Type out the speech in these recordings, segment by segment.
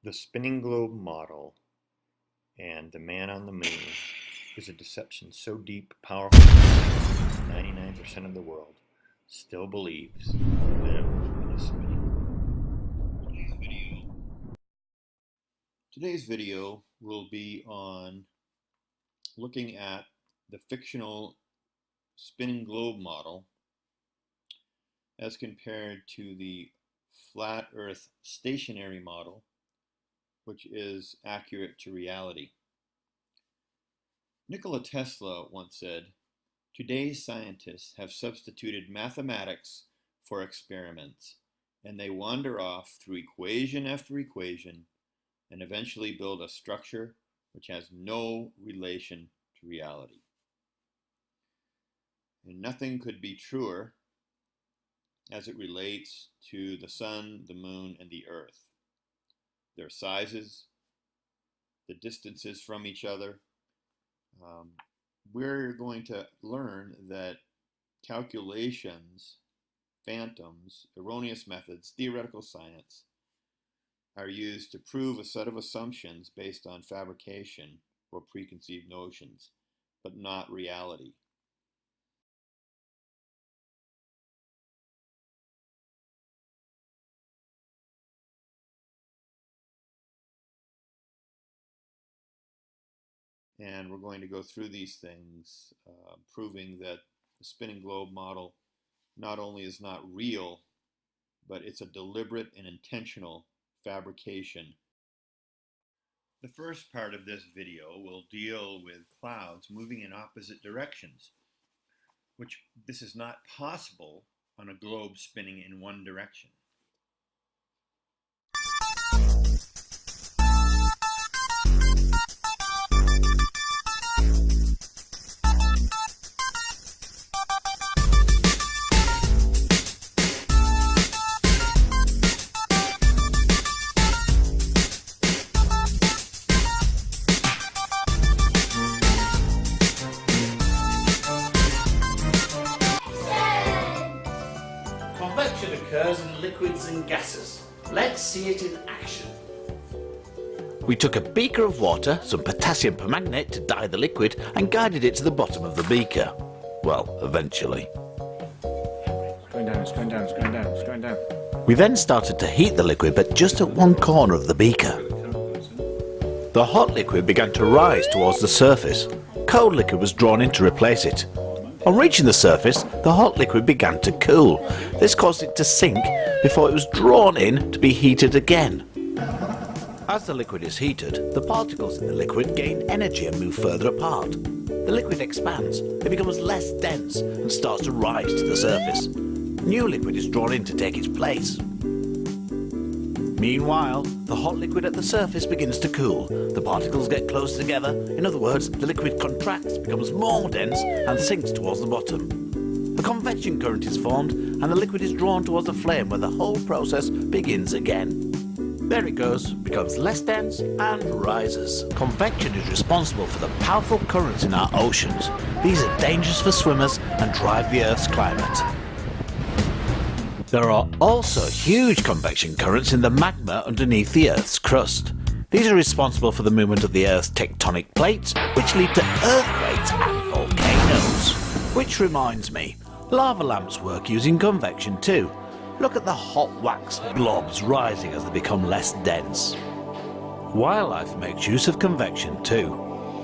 The spinning globe model and the man on the moon is a deception so deep, powerful, 99% of the world still believes we live in a spinning globe. Today's video will be on looking at the fictional spinning globe model as compared to the flat earth stationary model, which is accurate to reality. Nikola Tesla once said, "Today's scientists have substituted mathematics for experiments, and they wander off through equation after equation and eventually build a structure which has no relation to reality." And nothing could be truer as it relates to the sun, the moon, and the earth. Their sizes, the distances from each other. We're going to learn that calculations, phantoms, erroneous methods, theoretical science are used to prove a set of assumptions based on fabrication or preconceived notions, but not reality. And we're going to go through these things, proving that the spinning globe model not only is not real, but it's a deliberate and intentional fabrication. The first part of this video will deal with clouds moving in opposite directions, which this is not possible on a globe spinning in one direction. Convection occurs in liquids and gases. Let's see it in action. We took a beaker of water, some potassium permanganate to dye the liquid, and guided it to the bottom of the beaker. Well, eventually. It's going down, it's going down, it's going down, it's going down. We then started to heat the liquid, but just at one corner of the beaker. The hot liquid began to rise towards the surface. Cold liquid was drawn in to replace it. On reaching the surface, the hot liquid began to cool. This caused it to sink before it was drawn in to be heated again. As the liquid is heated, the particles in the liquid gain energy and move further apart. The liquid expands, it becomes less dense and starts to rise to the surface. New liquid is drawn in to take its place. Meanwhile, the hot liquid at the surface begins to cool. The particles get closer together. In other words, the liquid contracts, becomes more dense and sinks towards the bottom. A convection current is formed and the liquid is drawn towards the flame where the whole process begins again. There it goes, becomes less dense and rises. Convection is responsible for the powerful currents in our oceans. These are dangerous for swimmers and drive the Earth's climate. There are also huge convection currents in the magma underneath the Earth's crust. These are responsible for the movement of the Earth's tectonic plates, which lead to earthquakes and volcanoes. Which reminds me, lava lamps work using convection too. Look at the hot wax blobs rising as they become less dense. Wildlife makes use of convection too.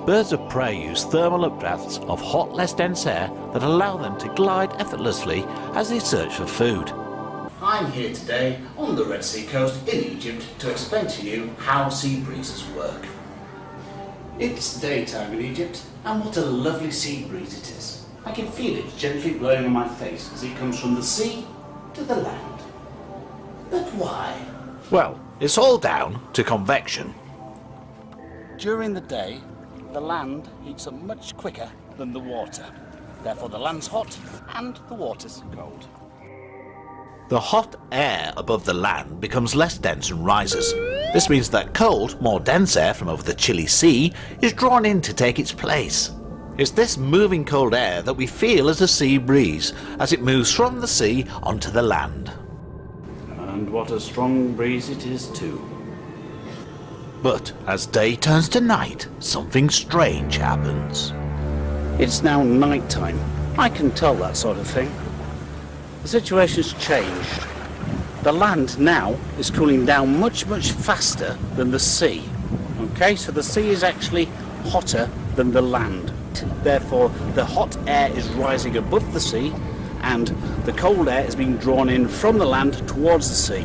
Birds of prey use thermal updrafts of hot, less dense air that allow them to glide effortlessly as they search for food. I'm here today on the Red Sea coast in Egypt to explain to you how sea breezes work. It's daytime in Egypt, and what a lovely sea breeze it is. I can feel it gently blowing on my face as it comes from the sea to the land. But why? Well, it's all down to convection. During the day, the land heats up much quicker than the water. Therefore the land's hot and the water's cold. The hot air above the land becomes less dense and rises. This means that cold, more dense air from over the chilly sea is drawn in to take its place. It's this moving cold air that we feel as a sea breeze, as it moves from the sea onto the land. And what a strong breeze it is too. But as day turns to night, something strange happens. It's now night time. I can tell that sort of thing. The situation's changed. The land now is cooling down much, much faster than the sea. Okay, so the sea is actually hotter than the land. Therefore, the hot air is rising above the sea and the cold air is being drawn in from the land towards the sea.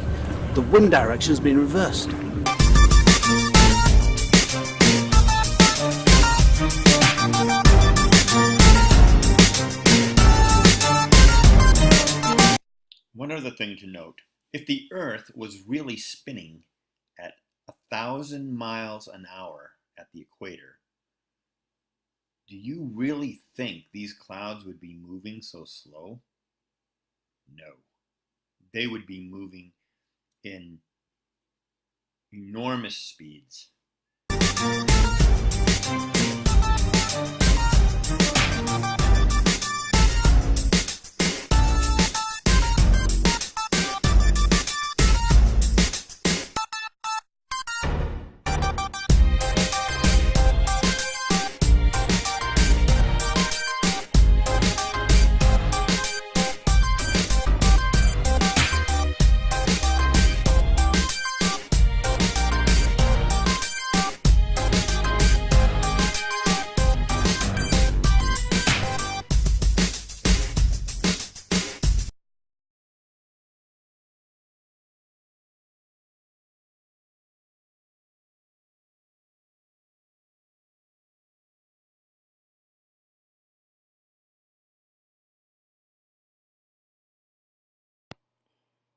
The wind direction has been reversed. One other thing to note, if the Earth was really spinning at 1,000 miles an hour at the equator, do you really think these clouds would be moving so slow? No. They would be moving in enormous speeds.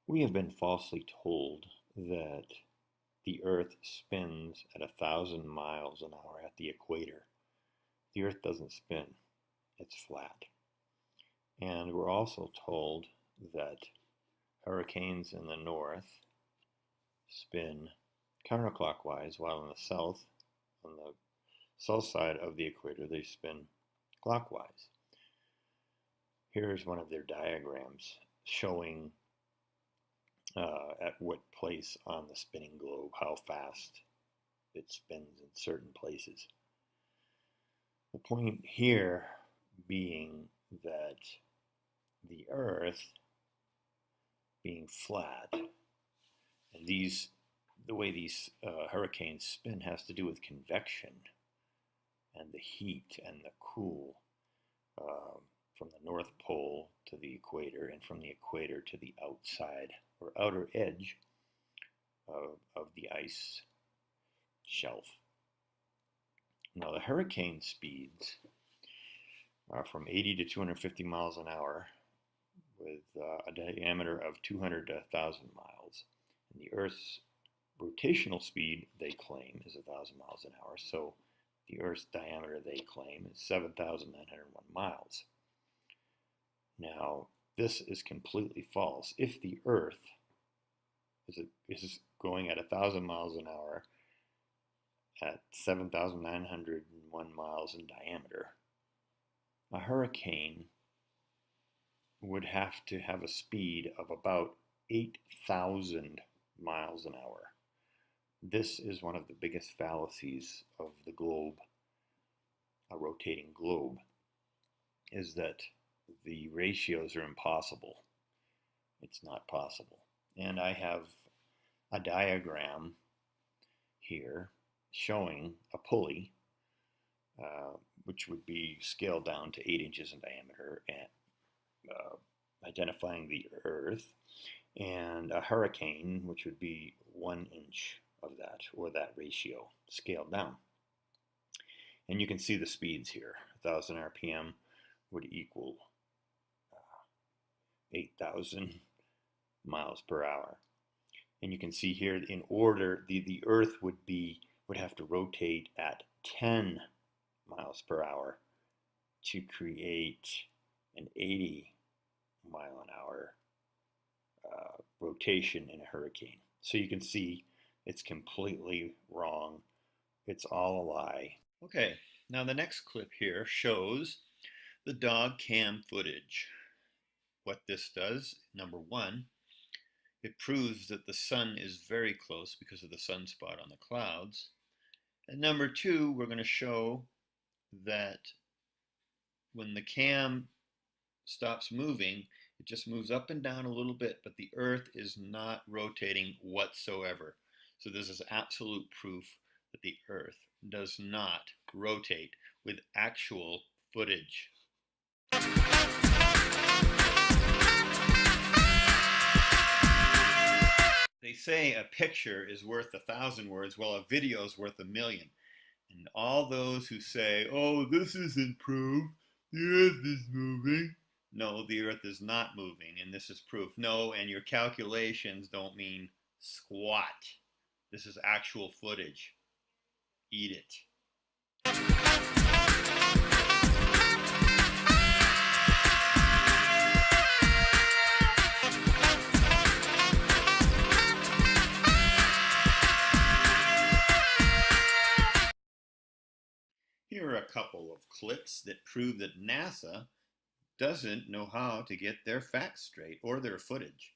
We have been falsely told that the Earth spins at 1,000 miles an hour at the equator. The Earth doesn't spin, it's flat. And we're also told that hurricanes in the north spin counterclockwise, while in the south, on the south side of the equator, they spin clockwise. Here's one of their diagrams showing at what place on the spinning globe, how fast it spins in certain places. The point here being that the Earth being flat, and the way these hurricanes spin has to do with convection and the heat and the cool from the North Pole to the equator and from the equator to the outside or outer edge of the ice shelf. Now the hurricane speeds are from 80 to 250 miles an hour with a diameter of 200 to 1,000 miles. And the Earth's rotational speed, they claim, is 1,000 miles an hour. So the Earth's diameter, they claim, is 7,901 miles. Now, this is completely false. If the Earth is going at 1,000 miles an hour at 7,901 miles in diameter, a hurricane would have to have a speed of about 8,000 miles an hour. This is one of the biggest fallacies of the globe, a rotating globe, is that the ratios are impossible. It's not possible. And I have a diagram here showing a pulley, which would be scaled down to 8 inches in diameter, and identifying the Earth, and a hurricane, which would be 1 inch of that, or that ratio, scaled down. And you can see the speeds here. 1,000 RPM would equal 8,000 miles per hour. And you can see here, in order, the Earth would have to rotate at 10 miles per hour to create an 80 mile an hour rotation in a hurricane. So you can see it's completely wrong. It's all a lie. Okay, now the next clip here shows the dog cam footage. What this does, number one, It proves that the sun is very close because of the sunspot on the clouds. And number two, we're going to show that when the cam stops moving, it just moves up and down a little bit, but the Earth is not rotating whatsoever. So this is absolute proof that the Earth does not rotate with actual footage. They say a picture is worth 1,000 words, well, a video is worth 1,000,000. And all those who say, oh, this isn't proof, the Earth is moving. No, the Earth is not moving, and this is proof. No, and your calculations don't mean squat. This is actual footage. Eat it. Here are a couple of clips that prove that NASA doesn't know how to get their facts straight or their footage.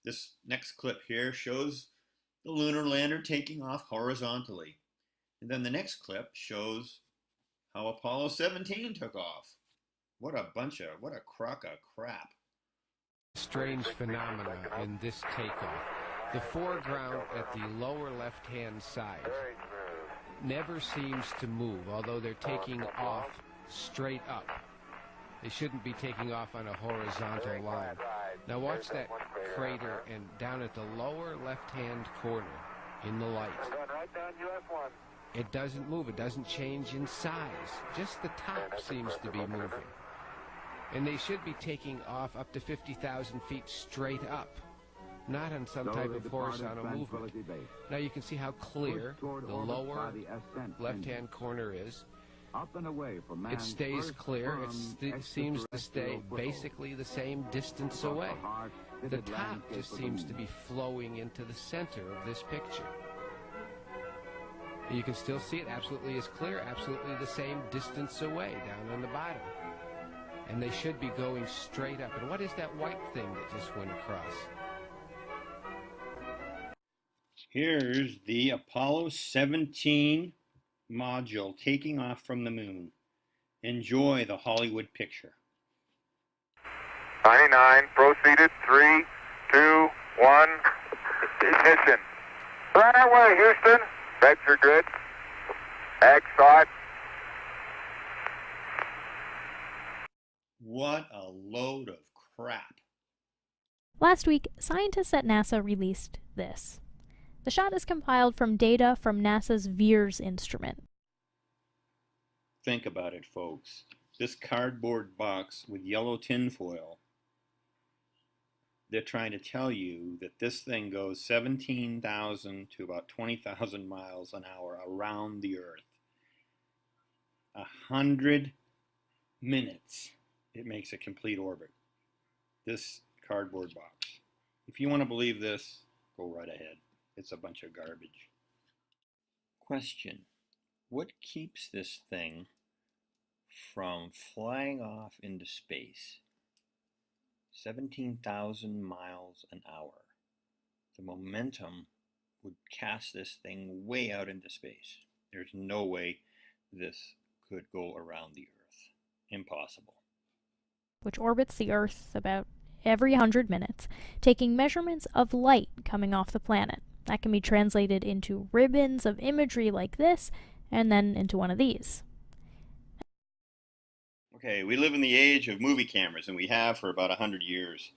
This next clip here shows the lunar lander taking off horizontally. And then the next clip shows how Apollo 17 took off. What a crock of crap. Strange phenomena in this takeoff. The foreground at the lower left-hand side never seems to move, although they're taking off straight up. They shouldn't be taking off on a horizontal line. Now watch that crater, and down at the lower left-hand corner in the light, it doesn't move. It doesn't change in size. Just the top seems to be moving. And they should be taking off up to 50,000 feet straight up, not on some type of horizontal movement. Now you can see how clear the lower left-hand corner is. It stays clear. It seems to stay basically the same distance away. The top just seems to be flowing into the center of this picture. You can still see it absolutely as clear, absolutely the same distance away down on the bottom. And they should be going straight up. And what is that white thing that just went across? Here's the Apollo 17 module taking off from the moon. Enjoy the Hollywood picture. 99, proceeded, 3, 2, 1, ignition. Right away, Houston. Vector grid. X-Thought. What a load of crap. Last week, scientists at NASA released this. The shot is compiled from data from NASA's VIIRS instrument. Think about it, folks. This cardboard box with yellow tinfoil, they're trying to tell you that this thing goes 17,000 to about 20,000 miles an hour around the Earth. 100 minutes, it makes a complete orbit. This cardboard box. If you want to believe this, go right ahead. It's a bunch of garbage. Question: what keeps this thing from flying off into space? 17,000 miles an hour. The momentum would cast this thing way out into space. There's no way this could go around the Earth. Impossible. Which orbits the Earth about every 100 minutes, taking measurements of light coming off the planet. That can be translated into ribbons of imagery like this, and then into one of these. Okay, we live in the age of movie cameras, and we have for about 100 years.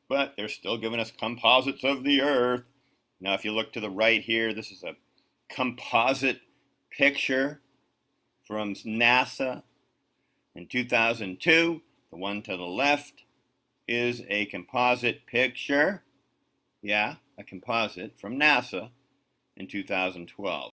But they're still giving us composites of the Earth. Now, if you look to the right here, this is a composite picture from NASA in 2002. The one to the left is a composite picture. Yeah, a composite from NASA in 2012.